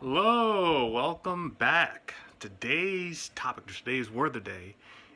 Hello, welcome back. Today's topic, today's word of the day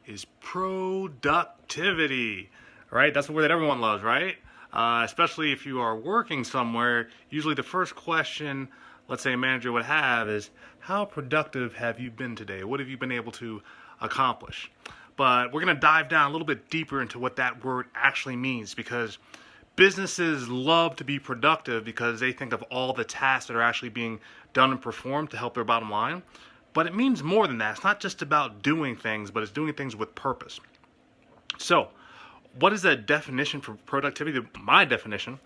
is productivity. All right, that's the word that everyone loves, right? Especially if you are working somewhere, usually the first question, let's say a manager would have is, how productive have you been today? What have you been able to accomplish? But we're going to dive down a little bit deeper into what that word actually means because businesses love to be productive because they think of all the tasks that are actually being done and performed to help their bottom line. But it means more than that. It's not just about doing things, but it's doing things with purpose. So, what is the definition for productivity? My definition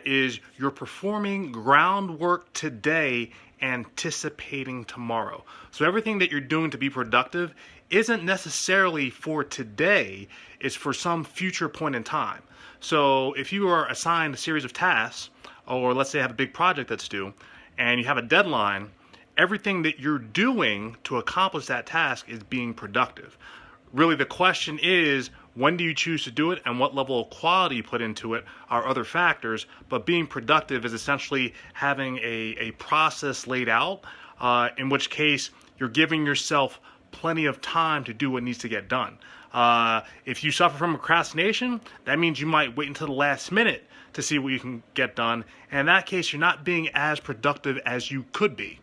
is you're performing groundwork today, anticipating tomorrow. So everything that you're doing to be productive isn't necessarily for today, it's for some future point in time. So if you are assigned a series of tasks, or let's say have a big project that's due, and you have a deadline, everything that you're doing to accomplish that task is being productive. Really, the question is, when do you choose to do it and what level of quality you put into it are other factors, but being productive is essentially having a process laid out, in which case you're giving yourself plenty of time to do what needs to get done. If you suffer from procrastination, that means you might wait until the last minute to see what you can get done. And in that case, you're not being as productive as you could be.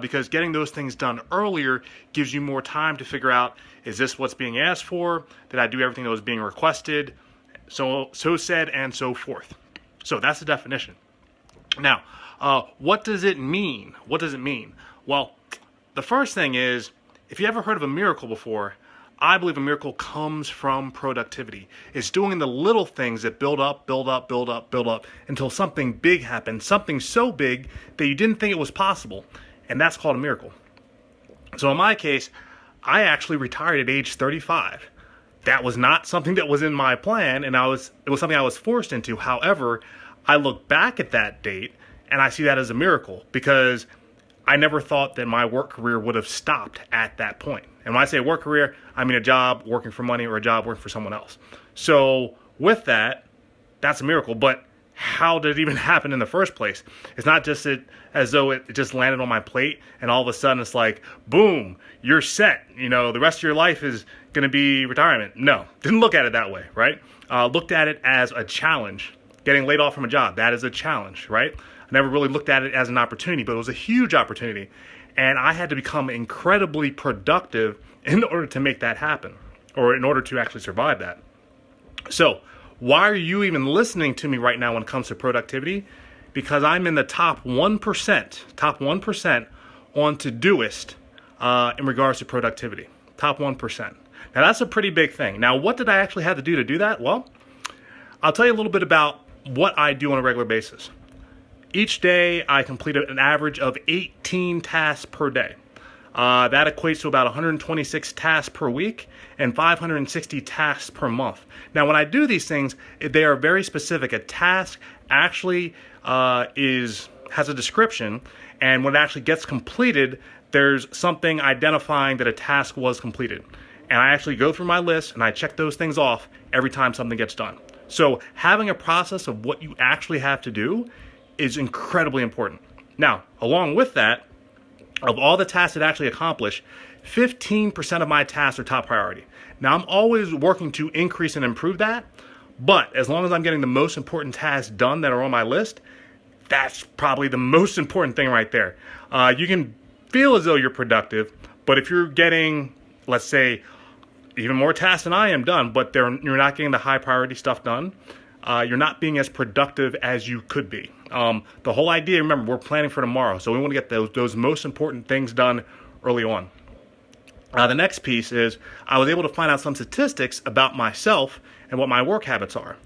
Because getting those things done earlier gives you more time to figure out, is this what's being asked for? Did I do everything that was being requested? So said and so forth. So that's the definition. Now, what does it mean? What does it mean? Well, the first thing is, if you ever heard of a miracle before, I believe a miracle comes from productivity. It's doing the little things that build up until something big happens, something so big that you didn't think it was possible. And that's called a miracle. So in my case, I actually retired at age 35. That was not something that was in my plan, and it was something I was forced into. However, I look back at that date and I see that as a miracle because I never thought that my work career would have stopped at that point. And when I say work career, I mean a job working for money or a job working for someone else. So with that, that's a miracle. But how did it even happen in the first place? It's not just as though it just landed on my plate and all of a sudden it's like, boom, you're set. You know, the rest of your life is going to be retirement. No, didn't look at it that way, right? Looked at it as a challenge. Getting laid off from a job, that is a challenge, right? I never really looked at it as an opportunity, but it was a huge opportunity. And I had to become incredibly productive in order to make that happen, or in order to actually survive that. So, why are you even listening to me right now when it comes to productivity? Because I'm in the top 1% on Todoist in regards to productivity. Top 1%. Now, that's a pretty big thing. Now, what did I actually have to do that? Well, I'll tell you a little bit about what I do on a regular basis. Each day, I complete an average of 18 tasks per day. That equates to about 126 tasks per week and 560 tasks per month. Now, when I do these things, they are very specific. A task actually has a description, and when it actually gets completed, there's something identifying that a task was completed. And I actually go through my list, and I check those things off every time something gets done. So having a process of what you actually have to do is incredibly important. Now, along with that, of all the tasks that I actually accomplish, 15% of my tasks are top priority. Now, I'm always working to increase and improve that, but as long as I'm getting the most important tasks done that are on my list, that's probably the most important thing right there. You can feel as though you're productive, but if you're getting, let's say, even more tasks than I am done, but you're not getting the high priority stuff done, you're not being as productive as you could be. The whole idea, remember, we're planning for tomorrow, so we want to get those most important things done early on. The next piece is I was able to find out some statistics about myself and what my work habits are.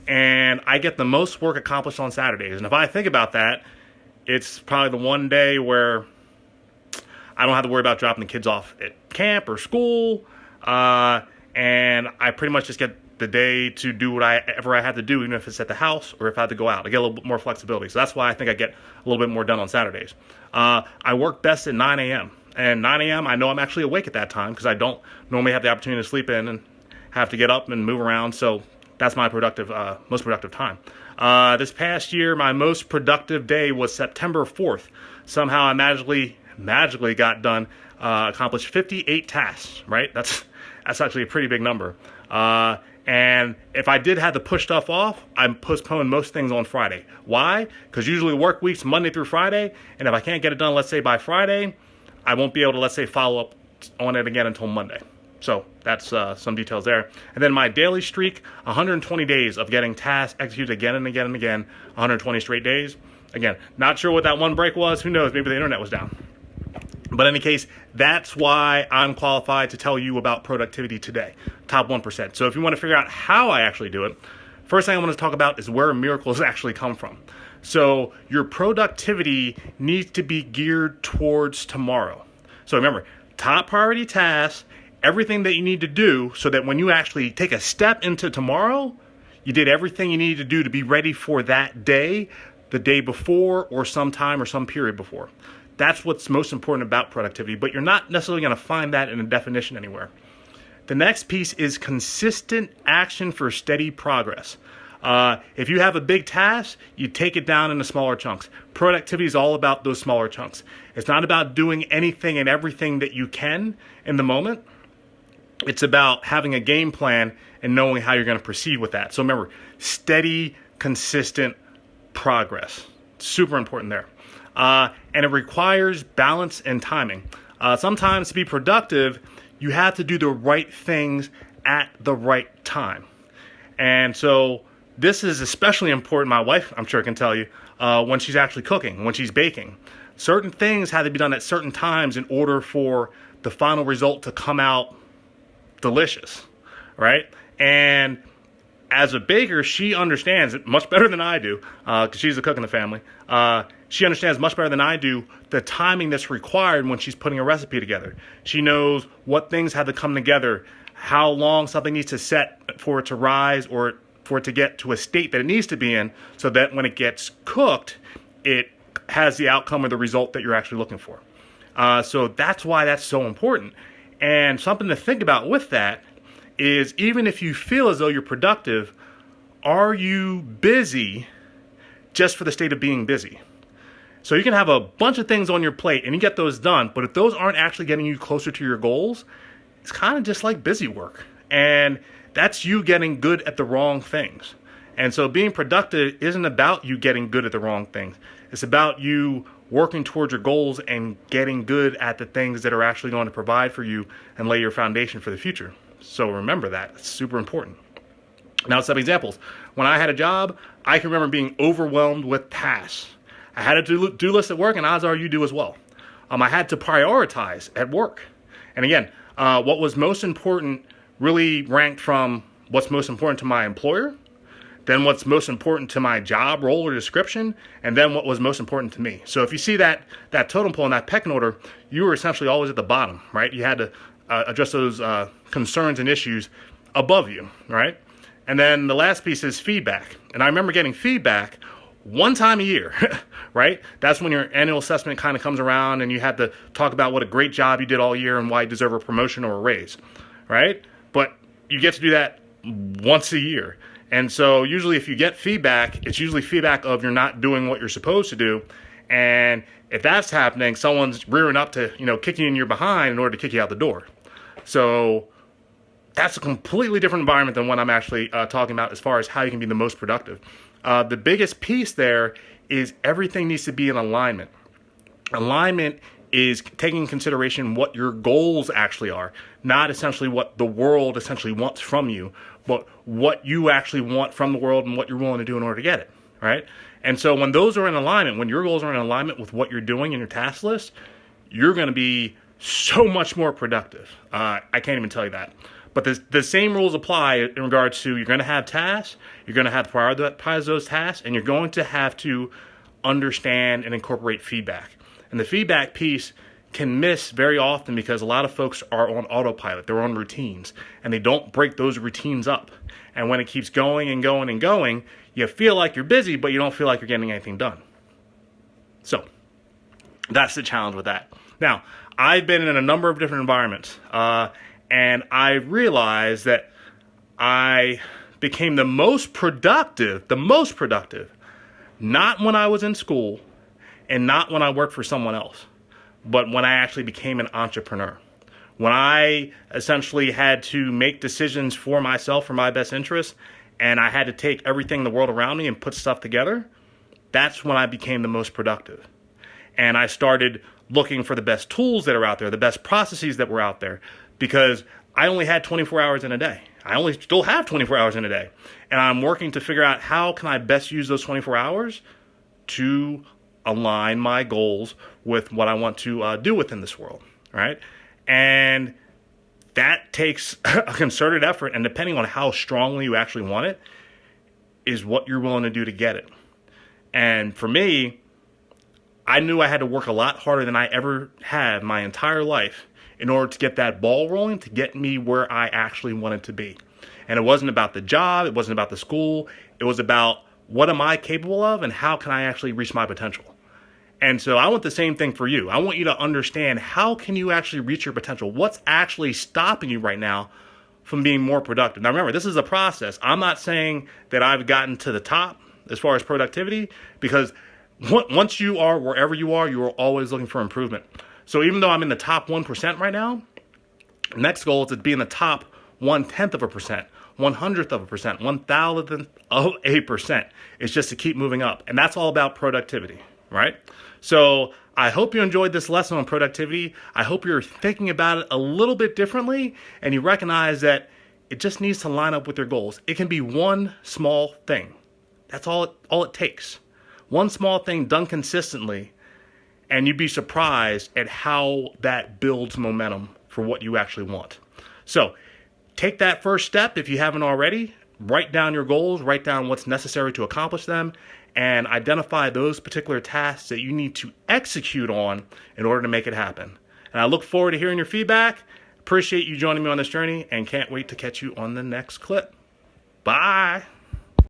And I get the most work accomplished on Saturdays. And if I think about that, it's probably the one day where I don't have to worry about dropping the kids off at camp or school. And I pretty much just get the day to do whatever I have to do, even if it's at the house or if I have to go out. I get a little bit more flexibility. So that's why I think I get a little bit more done on Saturdays. I work best at 9 a.m. And 9 a.m., I know I'm actually awake at that time because I don't normally have the opportunity to sleep in and have to get up and move around. So that's my most productive time. This past year, my most productive day was September 4th. Somehow I magically got done, accomplished 58 tasks, right? That's actually a pretty big number. And if I did have to push stuff off, I postpone most things on Friday. Why? Because usually work week's Monday through Friday, and if I can't get it done, let's say by Friday, I won't be able to, let's say, follow up on it again until Monday. So that's some details there. And then my daily streak, 120 days of getting tasks executed again and again and again, 120 straight days. Again, not sure what that one break was. Who knows? Maybe the internet was down. But in any case, that's why I'm qualified to tell you about productivity today, top 1%. So if you want to figure out how I actually do it, first thing I want to talk about is where miracles actually come from. So your productivity needs to be geared towards tomorrow. So remember, top priority tasks, everything that you need to do so that when you actually take a step into tomorrow, you did everything you needed to do to be ready for that day, the day before, or sometime or some period before. That's what's most important about productivity, but you're not necessarily going to find that in a definition anywhere. The next piece is consistent action for steady progress. If you have a big task, you take it down into smaller chunks. Productivity is all about those smaller chunks. It's not about doing anything and everything that you can in the moment. It's about having a game plan and knowing how you're going to proceed with that. So remember, steady, consistent progress. Super important there. And it requires balance and timing. Sometimes to be productive, you have to do the right things at the right time. And so this is especially important, my wife, I'm sure, can tell you, when she's actually cooking, when she's baking. Certain things have to be done at certain times in order for the final result to come out delicious, right? And as a baker, she understands it much better than I do, because she's the cook in the family. She understands much better than I do the timing that's required when she's putting a recipe together. She knows what things have to come together, how long something needs to set for it to rise or for it to get to a state that it needs to be in, so that when it gets cooked, it has the outcome or the result that you're actually looking for. So that's why that's so important. And something to think about with that is, even if you feel as though you're productive, are you busy just for the state of being busy? So you can have a bunch of things on your plate and you get those done, but if those aren't actually getting you closer to your goals, it's kind of just like busy work. And that's you getting good at the wrong things. And so being productive isn't about you getting good at the wrong things. It's about you working towards your goals and getting good at the things that are actually going to provide for you and lay your foundation for the future. So remember that. It's super important. Now, some examples. When I had a job, I can remember being overwhelmed with tasks. I had a do list at work, and odds are you do as well. I had to prioritize at work. And again, what was most important really ranked from what's most important to my employer, then what's most important to my job role or description, and then what was most important to me. So if you see that totem pole in that pecking order, you were essentially always at the bottom, right? You had to address those concerns and issues above you, right? And then the last piece is feedback. And I remember getting feedback one time a year, right? That's when your annual assessment kind of comes around and you have to talk about what a great job you did all year and why you deserve a promotion or a raise, right? But you get to do that once a year. And so usually if you get feedback, it's usually feedback of you're not doing what you're supposed to do. And if that's happening, someone's rearing up to, kick you in your behind in order to kick you out the door. So that's a completely different environment than what I'm actually talking about as far as how you can be the most productive. The biggest piece there is everything needs to be in alignment. Alignment is taking in consideration what your goals actually are, not essentially what the world essentially wants from you, but what you actually want from the world and what you're willing to do in order to get it, right? And so when those are in alignment, when your goals are in alignment with what you're doing in your task list, you're going to be so much more productive. I can't even tell you that. But the same rules apply in regards to you're going to have tasks, you're going to have to prioritize those tasks, and you're going to have to understand and incorporate feedback. And the feedback piece can miss very often because a lot of folks are on autopilot. They're on routines, and they don't break those routines up. And when it keeps going and going and going, you feel like you're busy, but you don't feel like you're getting anything done. So that's the challenge with that. Now, I've been in a number of different environments, and I realized that became the most productive, not when I was in school and not when I worked for someone else, but when I actually became an entrepreneur. When I essentially had to make decisions for myself, for my best interest, and I had to take everything in the world around me and put stuff together, that's when I became the most productive. And I started looking for the best tools that are out there, the best processes that were out there, because I only had 24 hours in a day. I only still have 24 hours in a day. And I'm working to figure out how can I best use those 24 hours to align my goals with what I want to do within this world, right? And that takes a concerted effort, and depending on how strongly you actually want it, is what you're willing to do to get it. And for me, I knew I had to work a lot harder than I ever have my entire life in order to get that ball rolling, to get me where I actually wanted to be. And it wasn't about the job, it wasn't about the school, it was about what am I capable of and how can I actually reach my potential. And so I want the same thing for you. I want you to understand how can you actually reach your potential? What's actually stopping you right now from being more productive? Now remember, this is a process. I'm not saying that I've gotten to the top as far as productivity, because once you are wherever you are always looking for improvement. So even though I'm in the top 1% right now, next goal is to be in the top 0.1%, 1/100th of a percent, 1,000th of a percent. It's just to keep moving up. And that's all about productivity, right? So I hope you enjoyed this lesson on productivity. I hope you're thinking about it a little bit differently and you recognize that it just needs to line up with your goals. It can be one small thing. That's all it takes. One small thing done consistently, and you'd be surprised at how that builds momentum for what you actually want. So take that first step if you haven't already. Write down your goals, write down what's necessary to accomplish them, and identify those particular tasks that you need to execute on in order to make it happen. And I look forward to hearing your feedback. Appreciate you joining me on this journey and can't wait to catch you on the next clip. Bye.